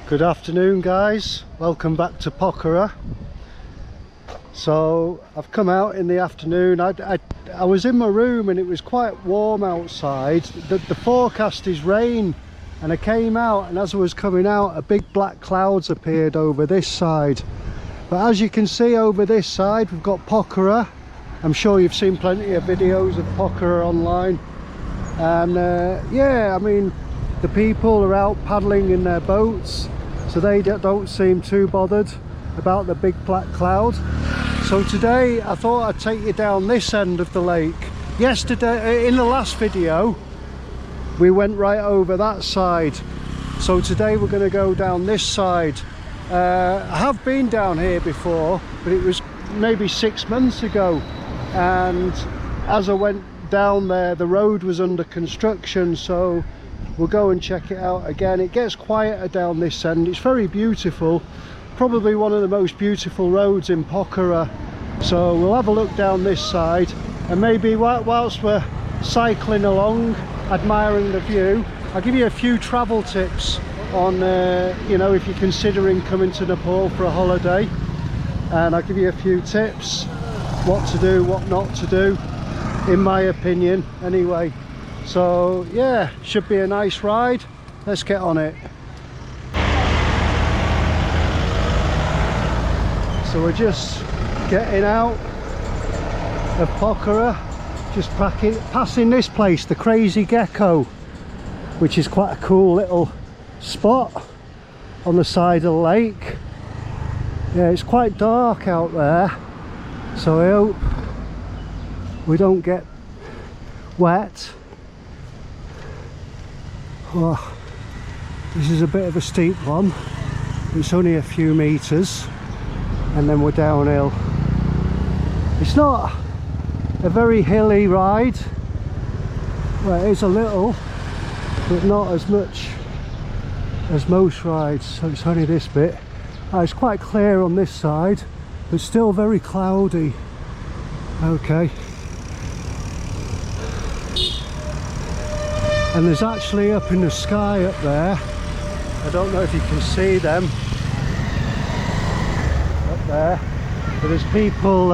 Good afternoon guys, welcome back to Pokhara. So I've come out in the afternoon. I was in my room and it was quite warm outside. The forecast is rain, and I came out, and as I was coming out a big black clouds appeared over this side. But as you can see over this side we've got Pokhara. I'm sure you've seen plenty of videos of Pokhara online, and yeah, I mean the people are out paddling in their boats, so they don't seem too bothered about the big black cloud. So today I thought I'd take you down this end of the lake. Yesterday, in the last video, we went right over that side. So today we're going to go down this side. I have been down here before, but it was maybe 6 months ago. And as I went down there, the road was under construction, so we'll go and check it out again. It gets quieter down this end. It's very beautiful, probably one of the most beautiful roads in Pokhara. So we'll have a look down this side, and maybe whilst we're cycling along admiring the view, I'll give you a few travel tips on you know, if you're considering coming to Nepal for a holiday, and I'll give you a few tips what to do, what not to do, in my opinion anyway. So yeah, should be a nice ride. Let's get on it. So we're just getting out of Pokhara, just passing this place, the Crazy Gecko, which is quite a cool little spot on the side of the lake. Yeah, it's quite dark out there, so I hope we don't get wet. Oh, this is a bit of a steep one. It's only a few meters and then we're downhill. It's not a very hilly ride. Well, it is a little, but not as much as most rides. So it's only this bit. It's quite clear on this side, but still very cloudy. Okay. And there's actually up in the sky up there, I don't know if you can see them up there, but there's people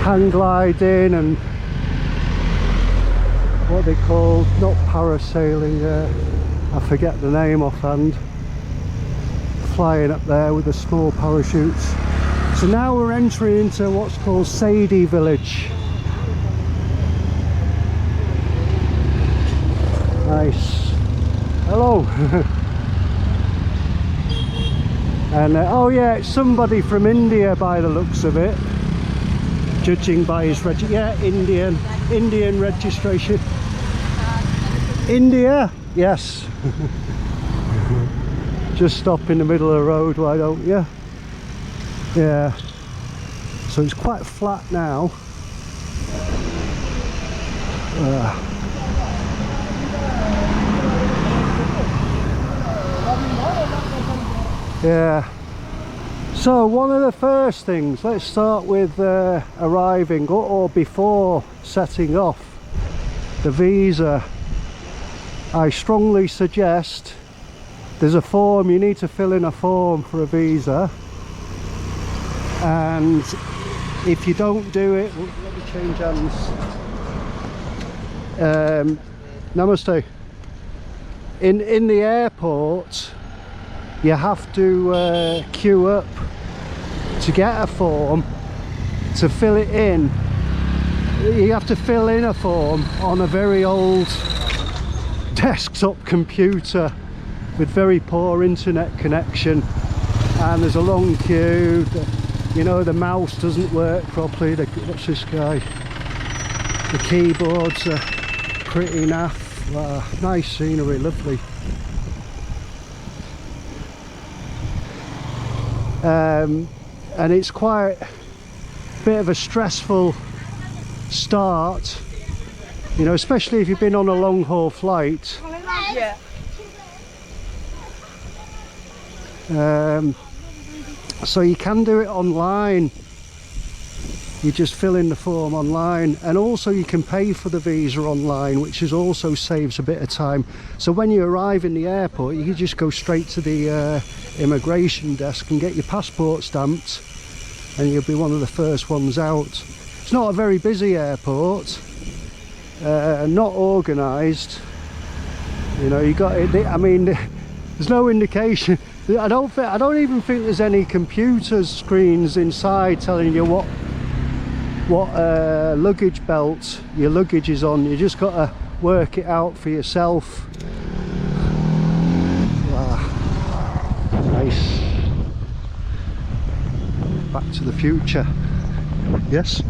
hang gliding and what they call, not parasailing, I forget the name offhand, flying up there with the small parachutes. So now we're entering into what's called Sadie village. Nice. Hello. And oh yeah, it's somebody from India by the looks of it, judging by his Indian registration. India? Yes. Just stop in the middle of the road, why don't you? Yeah. So it's quite flat now. Yeah, so one of the first things, let's start with arriving or before setting off, the visa. I strongly suggest there's a form, you need to fill in a form for a visa, and if you don't do it, let me change hands. Namaste. In the airport you have to queue up to get a form to fill it in. You have to fill in a form on a very old desktop computer with very poor internet connection, and there's a long queue. You know, the mouse doesn't work properly. What's this guy? The keyboards are pretty naff. Wow, nice scenery, lovely. And it's quite a bit of a stressful start, you know, especially if you've been on a long haul flight. Yeah. So you can do it online, you just fill in the form online, and also you can pay for the visa online, which is also saves a bit of time. So when you arrive in the airport, you can just go straight to the immigration desk and get your passport stamped, and you'll be one of the first ones out. It's not a very busy airport, not organised. You know, you got it. I mean, there's no indication. I don't even think there's any computer screens inside telling you what luggage belt your luggage is on. You just got to work it out for yourself. Wow. Nice. Back to the Future. Yes.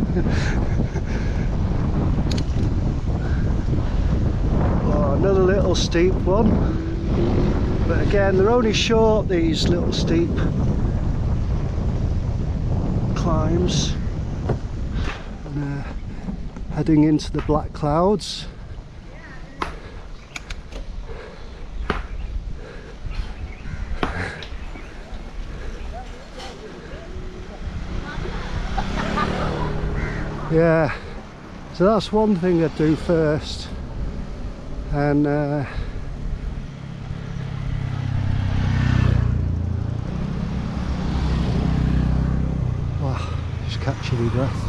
Oh, another little steep one, but again they're only short, these little steep climbs. And, heading into the black clouds. Yeah, so that's one thing I'd do first, and wow, just catching your breath.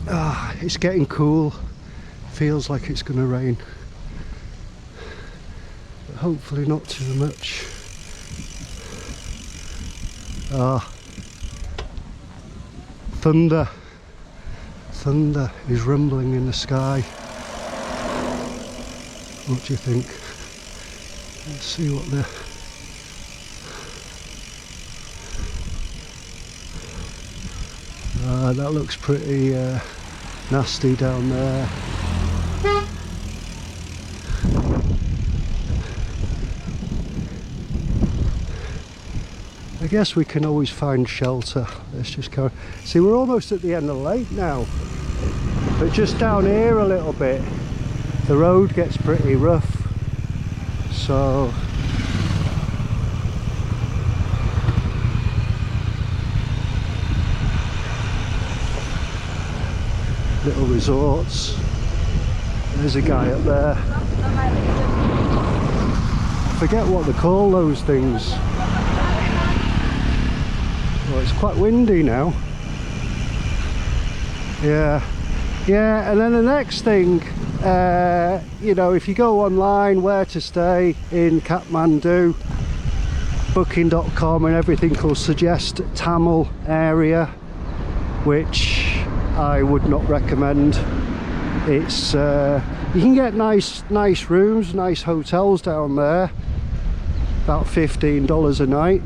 Ah, it's getting cool, feels like it's going to rain, but hopefully not too much. Ah, thunder is rumbling in the sky. What do you think? Let's see what that looks pretty nasty down there. I guess we can always find shelter. Let's just go. See, we're almost at the end of the lake now, but just down here a little bit the road gets pretty rough, so little resorts. There's a guy up there. I forget what they call those things. Well, it's quite windy now. Yeah, and then the next thing, you know, if you go online where to stay in Kathmandu, booking.com and everything will suggest Tamil area, which I would not recommend. It's you can get nice rooms, nice hotels down there, about $15 a night,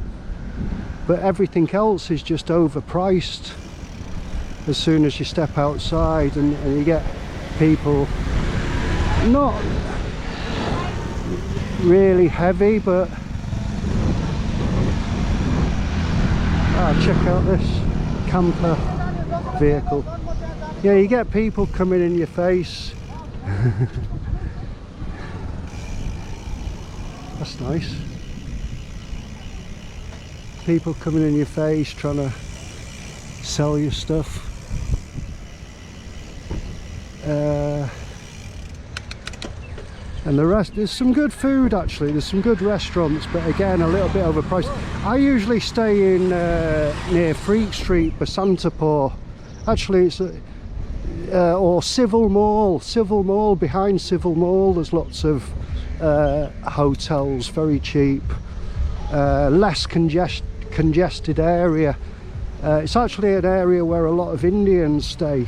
but everything else is just overpriced as soon as you step outside, and you get people not really heavy, but check out this camper vehicle. Yeah, you get people coming in your face. That's nice. People coming in your face trying to sell you stuff. And the rest, there's some good food actually, there's some good restaurants, but again a little bit overpriced. I usually stay in near Freak Street, Basantapur. Actually it's or Civil Mall, behind Civil Mall there's lots of hotels, very cheap, less congested area. It's actually an area where a lot of Indians stay,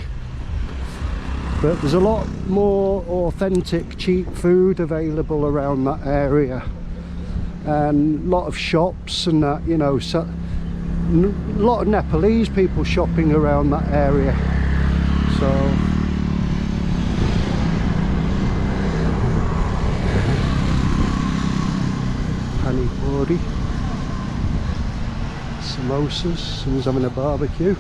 but there's a lot more authentic cheap food available around that area, and a lot of shops and that, you know, so a lot of Nepalese people shopping around that area. So pani puri, samosas, someone's having a barbecue.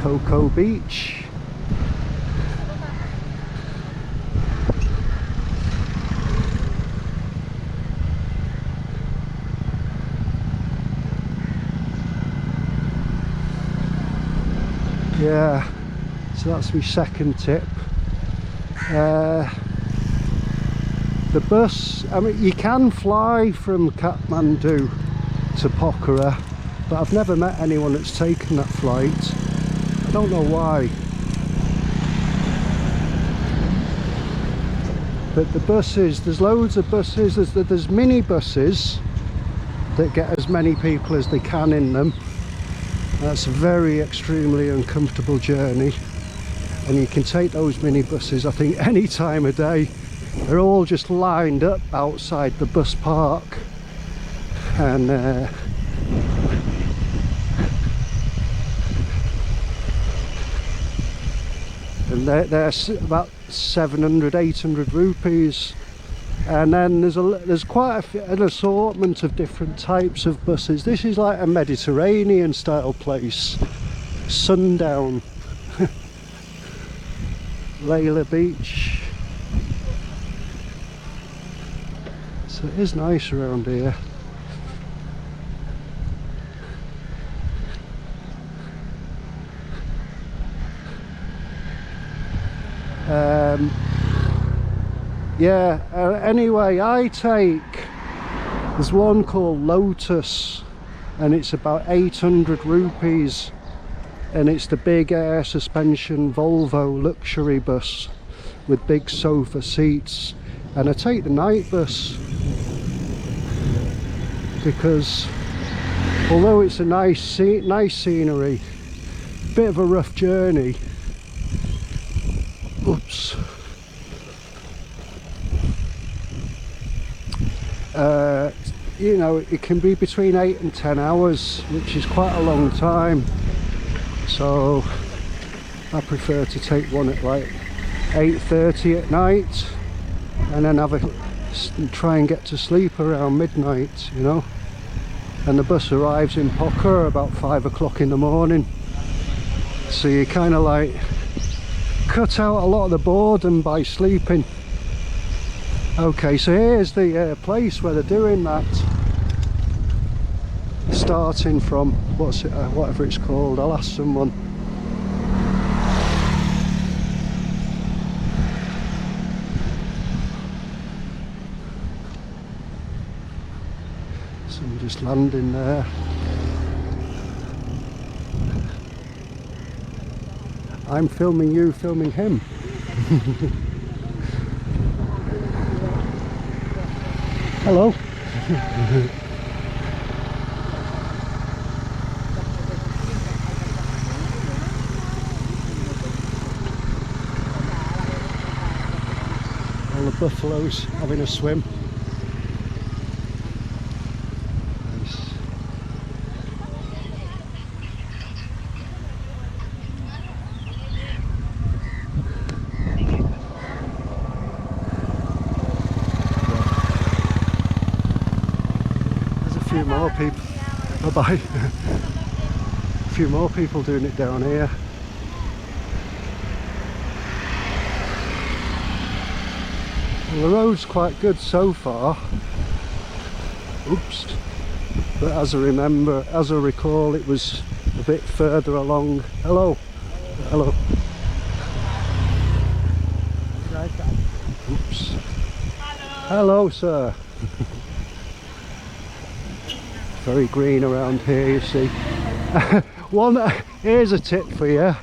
Cocoa Beach. So that's my second tip. The bus, I mean, you can fly from Kathmandu to Pokhara, but I've never met anyone that's taken that flight. I don't know why. But the buses, there's loads of buses. There's mini buses that get as many people as they can in them. That's a very extremely uncomfortable journey, and you can take those mini buses, I think, any time of day. They're all just lined up outside the bus park, and they're about 700-800 rupees. And then there's quite an assortment of different types of buses. This is like a Mediterranean style place. Sundown. Layla Beach. So it is nice around here. Yeah, anyway, there's one called Lotus, and it's about 800 rupees, and it's the big air suspension Volvo luxury bus with big sofa seats. And I take the night bus because although it's a nice scenery, bit of a rough journey. Oops. You know, it can be between 8 and 10 hours, which is quite a long time. So I prefer to take one at like 8:30 at night, and then try and get to sleep around midnight, you know. And the bus arrives in Pokhara about 5 o'clock in the morning. So you kind of like cut out a lot of the boredom by sleeping. Okay, so here's the place where they're doing that. Starting from, whatever it's called, I'll ask someone. So I'm just landing there. I'm filming you, filming him. Hello. All the buffaloes having a swim. Nice. More people. Bye-bye. A few more people doing it down here. Well, the road's quite good so far. Oops. But as I recall, it was a bit further along. Hello. Hello. Oops. Hello, sir. Very green around here, you see. Here's a tip for you.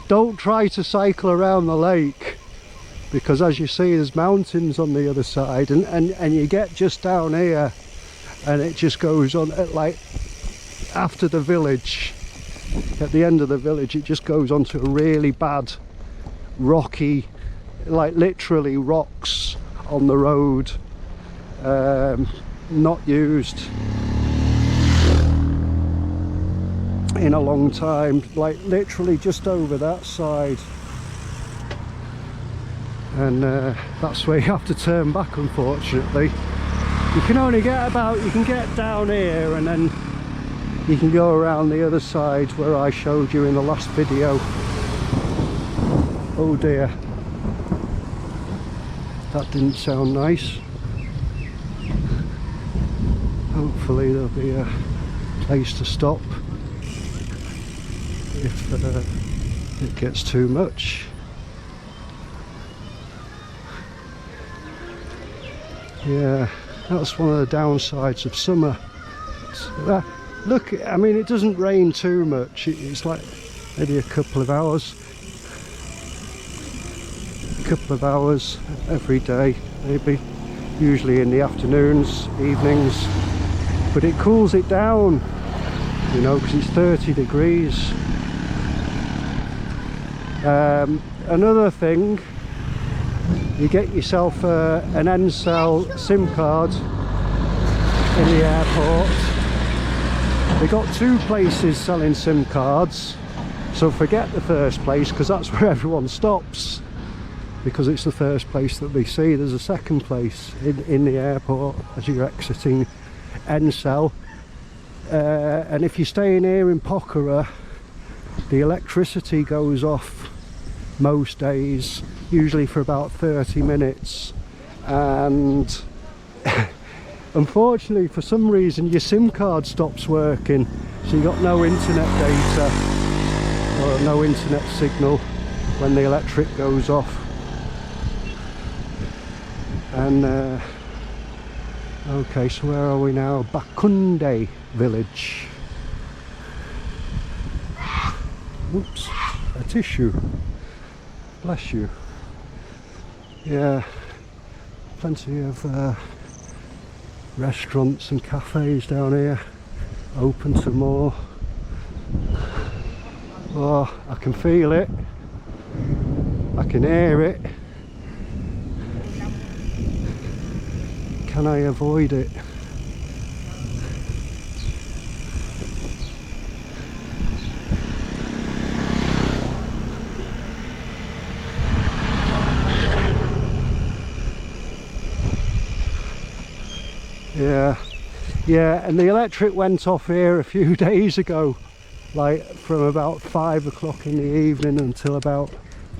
Don't try to cycle around the lake, because as you see there's mountains on the other side, and you get just down here and it just goes on at like after the village, at the end of the village, it just goes onto a really bad rocky, like literally rocks on the road, not used in a long time, like literally just over that side, and that's where you have to turn back, unfortunately. You can only get you can get down here, and then you can go around the other side where I showed you in the last video. Oh dear, that didn't sound nice. Hopefully there'll be a place to stop if it gets too much. Yeah, that's one of the downsides of summer. Look, I mean, it doesn't rain too much. It's like maybe a couple of hours. A couple of hours every day, maybe. Usually in the afternoons, evenings. But it cools it down, you know, because it's 30 degrees. Another thing, you get yourself an N-Cell SIM card in the airport. They got 2 places selling SIM cards, so forget the first place, because that's where everyone stops, because it's the first place that they see. There's a second place in the airport as you're exiting N-Cell, and if you're staying here in Pokhara, the electricity goes off most days, usually for about 30 minutes, and unfortunately for some reason your SIM card stops working, so you got no internet data or no internet signal when the electric goes off. And okay, so where are we now? Bakunde village. Oops, a tissue. Bless you. Yeah, plenty of restaurants and cafes down here, open to more. Oh, I can feel it. I can hear it. Can I avoid it? Yeah, and the electric went off here a few days ago, like from about 5 o'clock in the evening until about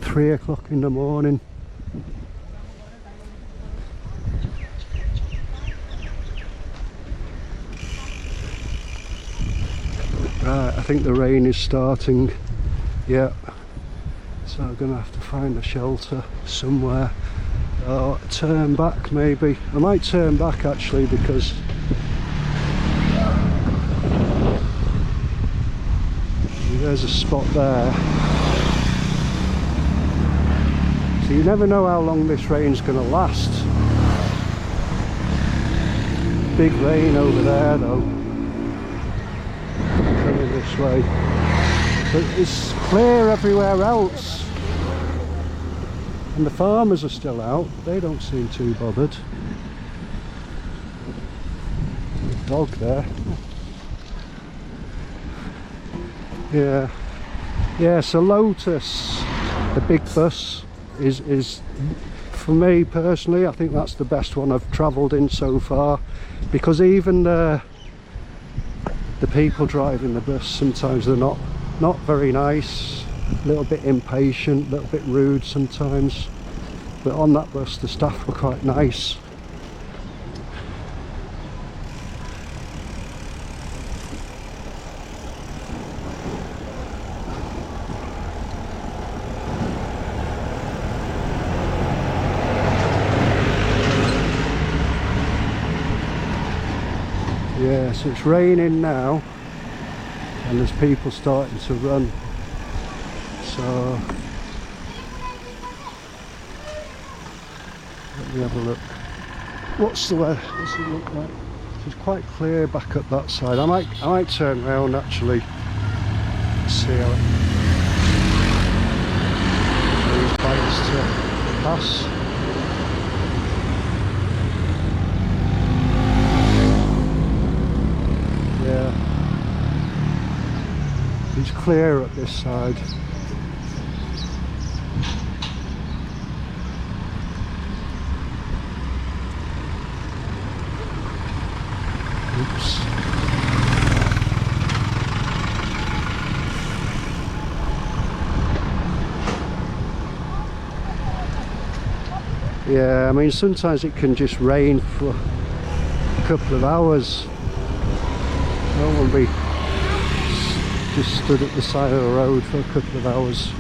3 o'clock in the morning. Right, I think the rain is starting. Yeah, so I'm gonna have to find a shelter somewhere. Or turn back maybe. I might turn back actually, because there's a spot there. So you never know how long this rain's going to last. Big rain over there though, coming this way. But it's clear everywhere else. And the farmers are still out, they don't seem too bothered. The dog there. Yeah, so Lotus, the big bus, is for me personally, I think that's the best one I've travelled in so far, because even the people driving the bus, sometimes they're not very nice. A little bit impatient, a little bit rude sometimes, but on that bus the staff were quite nice. Yeah, so it's raining now and there's people starting to run. So let me have a look. What's it look like? It's quite clear back up that side. I might turn around actually. See how these bikes to pass. Yeah, it's clear up this side. Oops. Yeah, I mean sometimes it can just rain for a couple of hours. I don't want to be just stood at the side of the road for a couple of hours.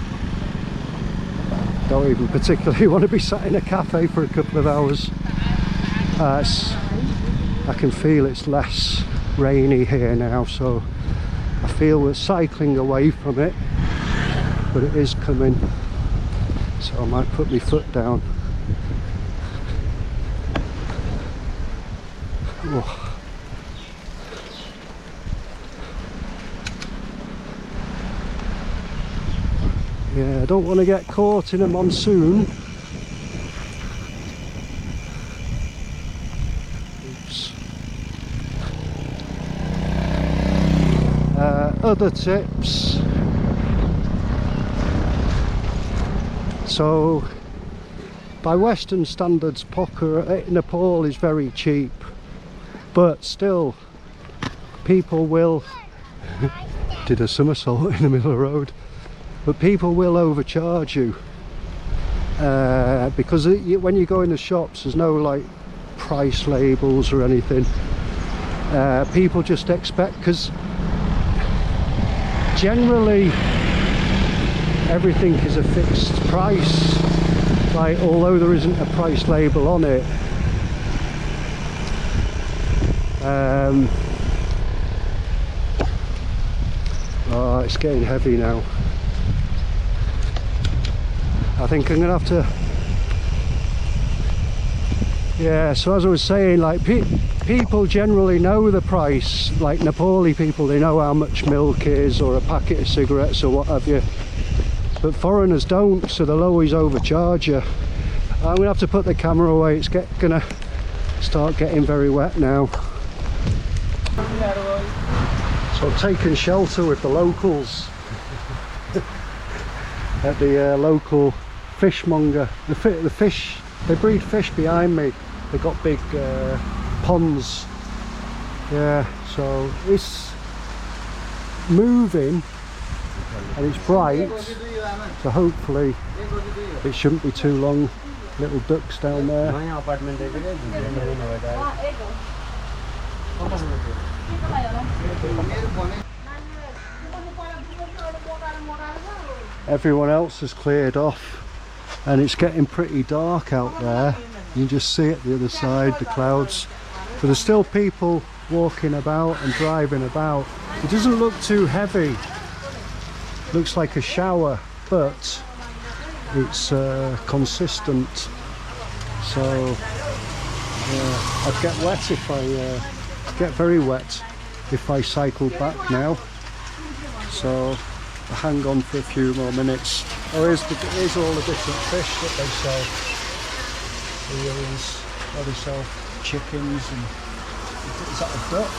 don't even particularly want to be sat in a cafe for a couple of hours. I can feel it's less rainy here now, so I feel we're cycling away from it, but it is coming, so I might put my foot down. Oh. Yeah, I don't want to get caught in a monsoon. Oops. Other tips. So, by Western standards, Pokhara, Nepal is very cheap, but still, people will did a somersault in the middle of the road. But people will overcharge you because when you go in the shops, there's no like price labels or anything. People just expect, because generally everything is a fixed price, like, although there isn't a price label on it. Oh, it's getting heavy now. I think I'm gonna have to, yeah, so as I was saying, like, people generally know the price, like Nepali people, they know how much milk is, or a packet of cigarettes, or what have you, but foreigners don't, so they'll always overcharge you. I'm gonna have to put the camera away, it's gonna start getting very wet now. So I've taken shelter with the locals at the local fishmonger. The fish, they breed fish behind me. They've got big ponds. Yeah, so it's moving and it's bright, so hopefully it shouldn't be too long. Little ducks down there. Everyone else has cleared off and it's getting pretty dark out there. You can just see it the other side, the clouds, but there's still people walking about and driving about. It doesn't look too heavy, looks like a shower, but it's consistent, so I'd get wet if I get very wet if I cycled back now, so I'll hang on for a few more minutes. Oh, here's all the different fish that they sell. Eels, they sell chickens, and is that a duck?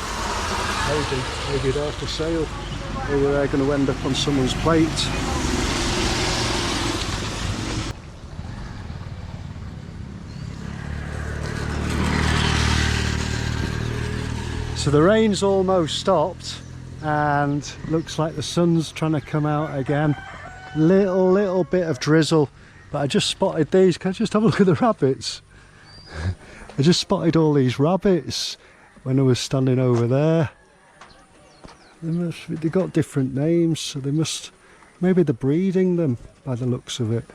Maybe they're for sale, or they're going to end up on someone's plate. So the rain's almost stopped and looks like the sun's trying to come out again. Little bit of drizzle, but I just spotted these. Can I just have a look at the rabbits? I just spotted all these rabbits when I was standing over there. They got different names, so they must, maybe they're breeding them by the looks of it.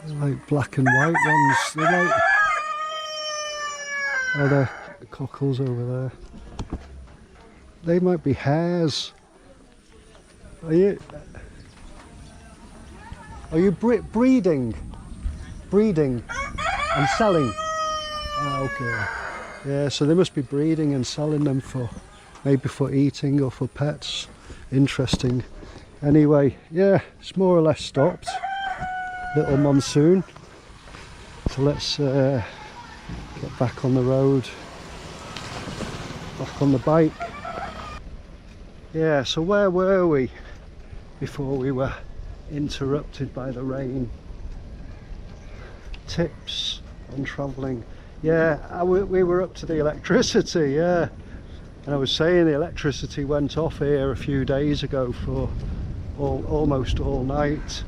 They're like black and white ones. They're like, oh, they're cockles over there. They might be hares. Are you breeding and selling? Oh, okay. Yeah, so they must be breeding and selling them for, maybe for eating or for pets. Interesting. Anyway, yeah, it's more or less stopped. Little monsoon. So let's get back on the road, back on the bike. Yeah, so where were we before we were interrupted by the rain? Tips on travelling. Yeah, we were up to the electricity, yeah. And I was saying the electricity went off here a few days ago for almost all night.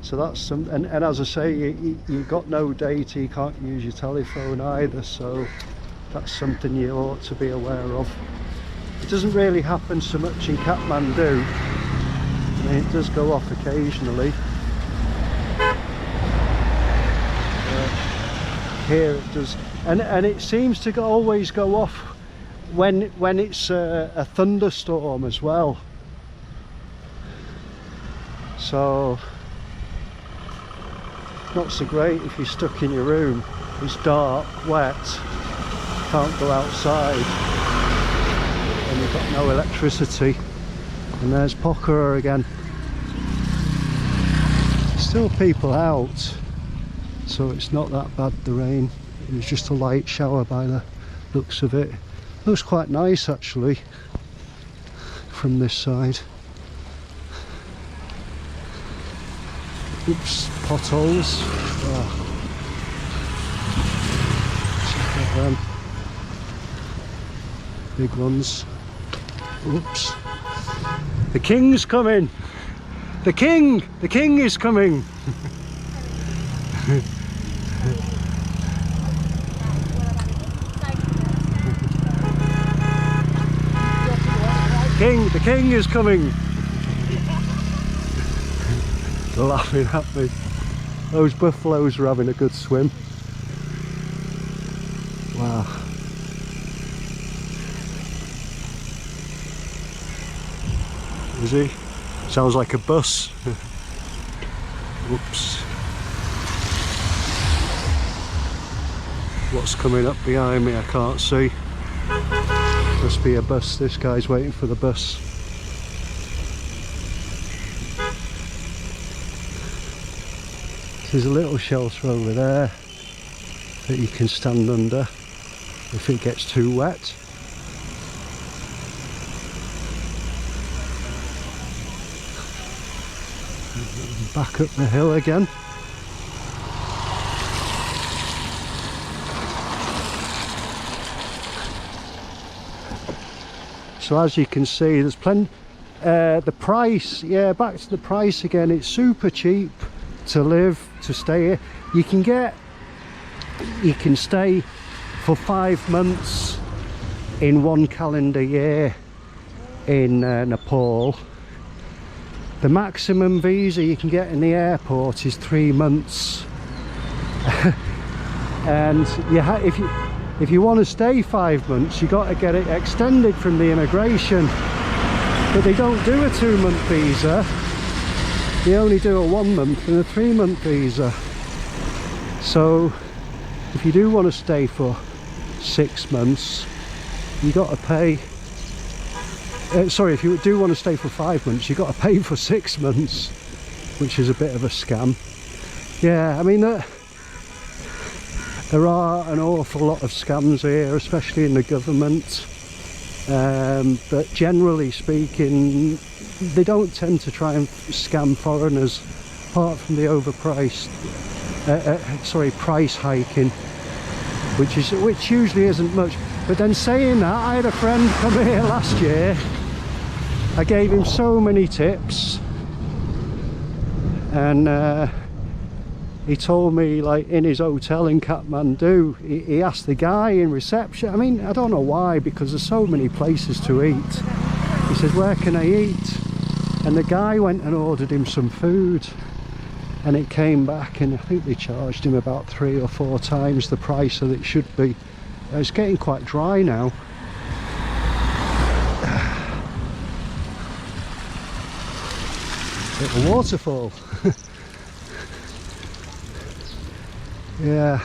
So that's some, and as I say, you got no data, you can't use your telephone either, so that's something you ought to be aware of. It doesn't really happen so much in Kathmandu, I mean, it does go off occasionally. Here it does, and it seems to always go off when it's a thunderstorm as well. So not so great if you're stuck in your room. It's dark, wet, can't go outside, and you've got no electricity. And there's Pokhara again. Still people out, so it's not that bad, the rain. It was just a light shower by the looks of it. Looks quite nice actually from this side. Oops, potholes. Oh. Check out them. Big ones. Oops. The king's coming! The king! The king is coming! The king is coming! They're laughing at me. Those buffaloes are having a good swim. Wow. Is he? Sounds like a bus. Whoops. What's coming up behind me? I can't see. Must be a bus. This guy's waiting for the bus. There's a little shelter over there that you can stand under if it gets too wet. Back up the hill again. So as you can see, there's plenty. The price, yeah, back to the price again. It's super cheap to live, to stay here. You can stay for 5 months in 1 calendar year in Nepal. The maximum visa you can get in the airport is 3 months. And if you want to stay 5 months, you got to get it extended from the immigration. But they don't do a 2-month visa. They only do a 1 month and a 3 month visa. So if you do want to stay for 6 months, you got to pay. Sorry, if you do want to stay for 5 months, you've got to pay for 6 months, which is a bit of a scam. Yeah, I mean, there are an awful lot of scams here, especially in the government. But generally speaking, they don't tend to try and scam foreigners, apart from the overpriced, price hiking, which usually isn't much. But then saying that, I had a friend come here last year. I gave him so many tips, and he told me, like, in his hotel in Kathmandu, he asked the guy in reception, I mean, I don't know why, because there's so many places to eat. He said, where can I eat? And the guy went and ordered him some food, and it came back, and I think they charged him about 3 or 4 times the price that it should be. It's getting quite dry now. Little waterfall. Yeah,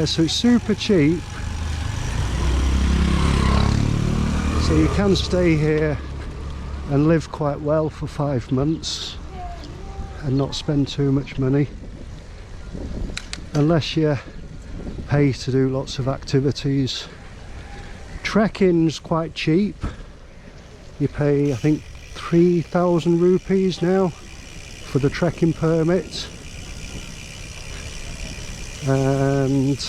so it's super cheap, so you can stay here and live quite well for 5 months and not spend too much money, unless you pay to do lots of activities. Trekking's quite cheap. You pay, I think, 3,000 rupees now for the trekking permit. And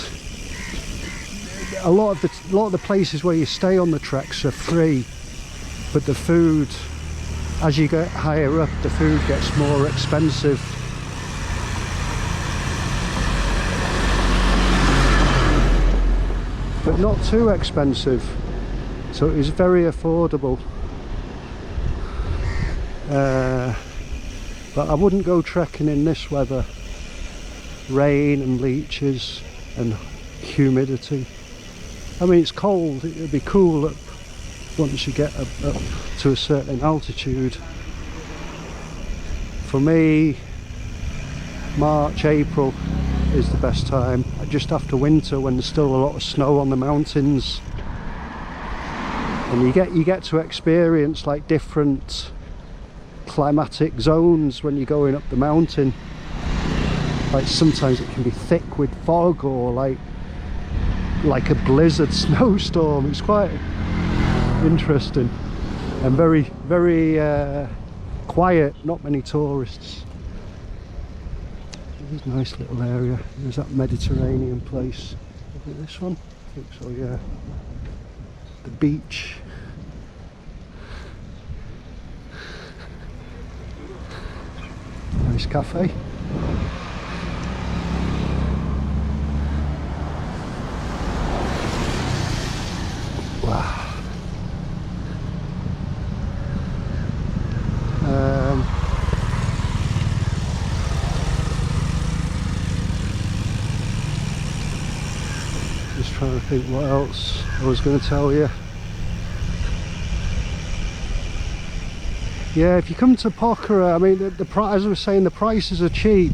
a lot of the places where you stay on the treks are free, but the food, as you get higher up, the food gets more expensive. But not too expensive, so it is very affordable. but I wouldn't go trekking in this weather. Rain and leeches and humidity. I mean, it's cold, it'll be cool once you get up to a certain altitude. For me, March, April is the best time, just after winter when there's still a lot of snow on the mountains, and you get to experience like different climatic zones when you're going up the mountain. Like sometimes it can be thick with fog, or like a blizzard snowstorm. It's quite interesting and very quiet, not many tourists. There's a nice little area. There's that Mediterranean place. Is it this one? I think so, yeah. The beach. Nice cafe. Wow. Just trying to think what else I was going to tell you. Yeah, if you come to Pokhara, I mean, as I was saying, the prices are cheap,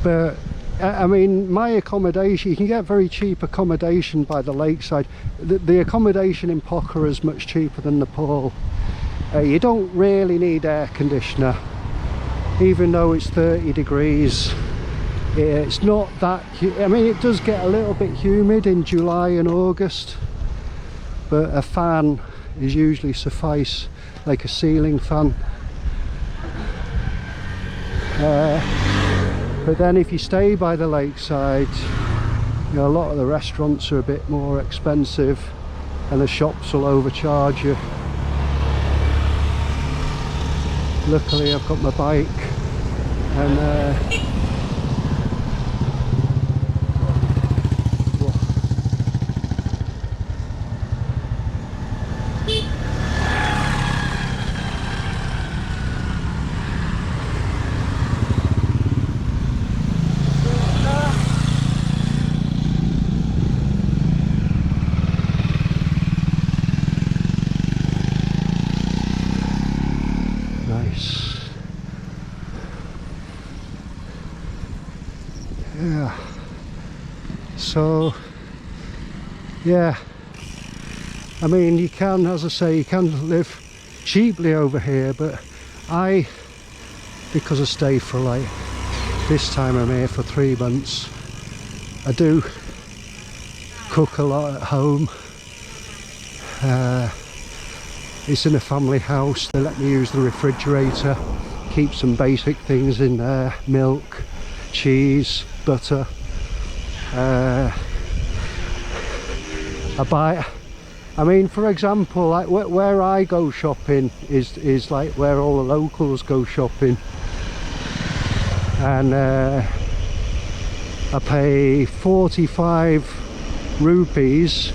but I mean, my accommodation, you can get very cheap accommodation by the lakeside. The accommodation in Pokhara is much cheaper than Nepal. You don't really need air conditioner, even though it's 30 degrees. It's not that, I mean, it does get a little bit humid in July and August, but a fan is usually suffice, like a ceiling fan. But then if you stay by the lakeside, you know, a lot of the restaurants are a bit more expensive and the shops will overcharge you. Luckily I've got my bike and yeah, so yeah, I mean, you can, as I say, you can live cheaply over here, but because I stay for like, this time I'm here for 3 months, I do cook a lot at home. It's in a family house, they let me use the refrigerator, keep some basic things in there, milk, cheese, butter. I mean, for example, like where I go shopping is like where all the locals go shopping, and I pay 45 rupees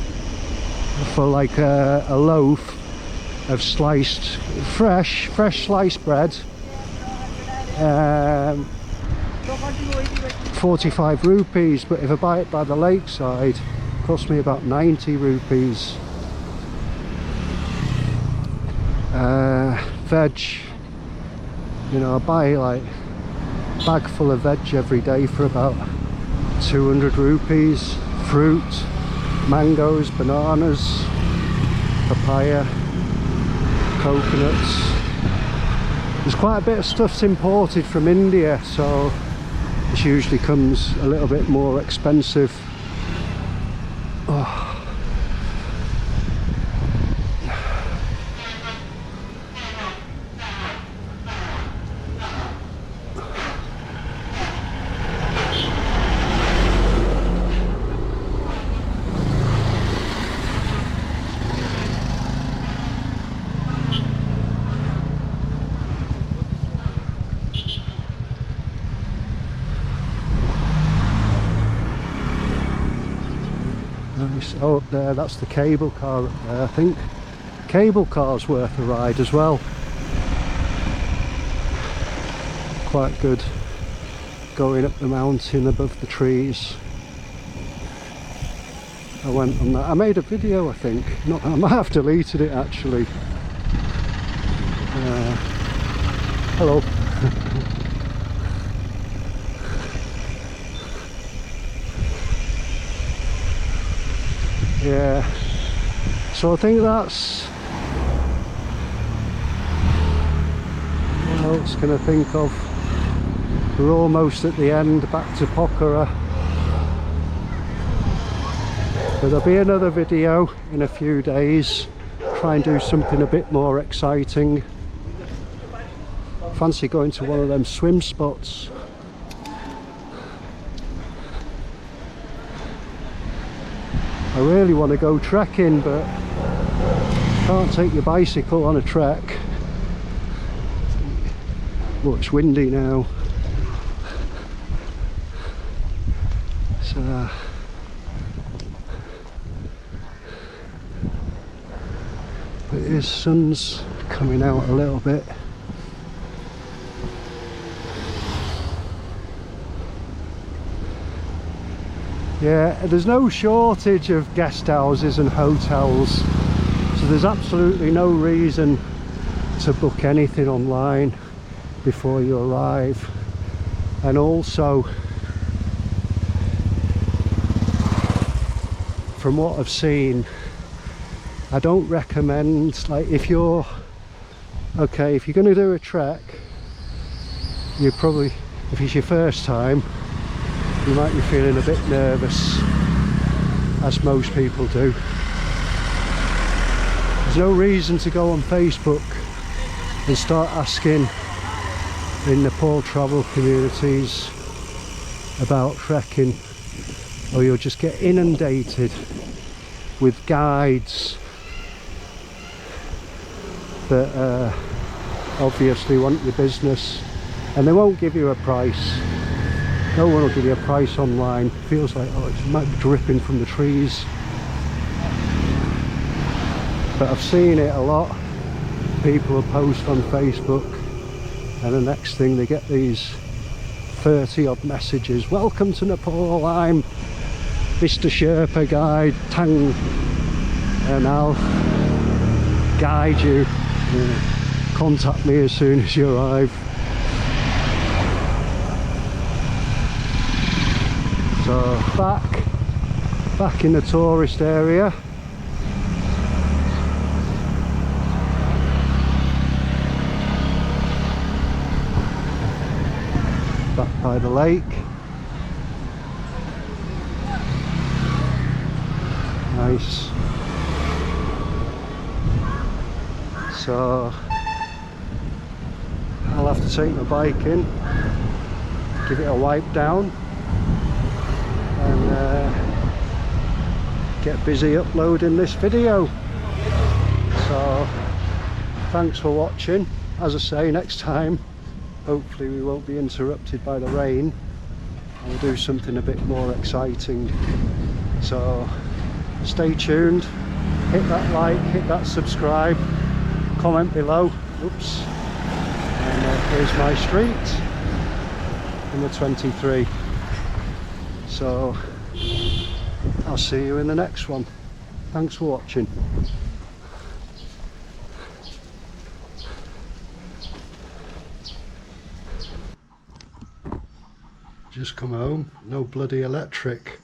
for like a loaf of sliced fresh sliced bread. 45 rupees, but if I buy it by the lakeside, it costs me about 90 rupees. Veg, you know, I buy like a bag full of veg every day for about 200 rupees. Fruit, mangoes, bananas, papaya, coconuts. There's quite a bit of stuff's imported from India, so this usually comes a little bit more expensive. Oh. Oh, up there, that's the cable car up there. I think cable car's worth a ride as well. quite good going up the mountain above the trees. I went on that. I made a video, I think. I might have deleted it actually. Hello. Yeah. So I think that's what else can I think of? We're almost at the end, back to Pokhara. But there'll be another video in a few days. Try and do something a bit more exciting. Fancy going to one of them swim spots. I really want to go trekking, but can't take your bicycle on a trek. Oh, it's windy now. So but his sun's coming out a little bit. Yeah, there's no shortage of guest houses and hotels, so there's absolutely no reason to book anything online before you arrive. And also, from what I've seen, I don't recommend, like, if you're going to do a trek, you probably, if it's your first time, you might be feeling a bit nervous, as most people do. There's no reason to go on Facebook and start asking in Nepal travel communities about trekking, or you'll just get inundated with guides that obviously want your business, and they won't give you a price. No one will give you a price online. Feels like, oh, it might be dripping from the trees. But I've seen it a lot. People will post on Facebook, and the next thing they get these 30 odd messages. Welcome to Nepal, I'm Mr. Sherpa guide Tang, and I'll guide you. Contact me as soon as you arrive. So back in the tourist area. Back by the lake. Nice. So I'll have to take my bike in, give it a wipe down, and get busy uploading this video. So thanks for watching. As I say, next time hopefully we won't be interrupted by the rain. I'll do something a bit more exciting. So stay tuned, hit that like, hit that subscribe, comment below. Oops. And here's my street, number 23. So I'll see you in the next one. Thanks for watching. Just come home, no bloody electric.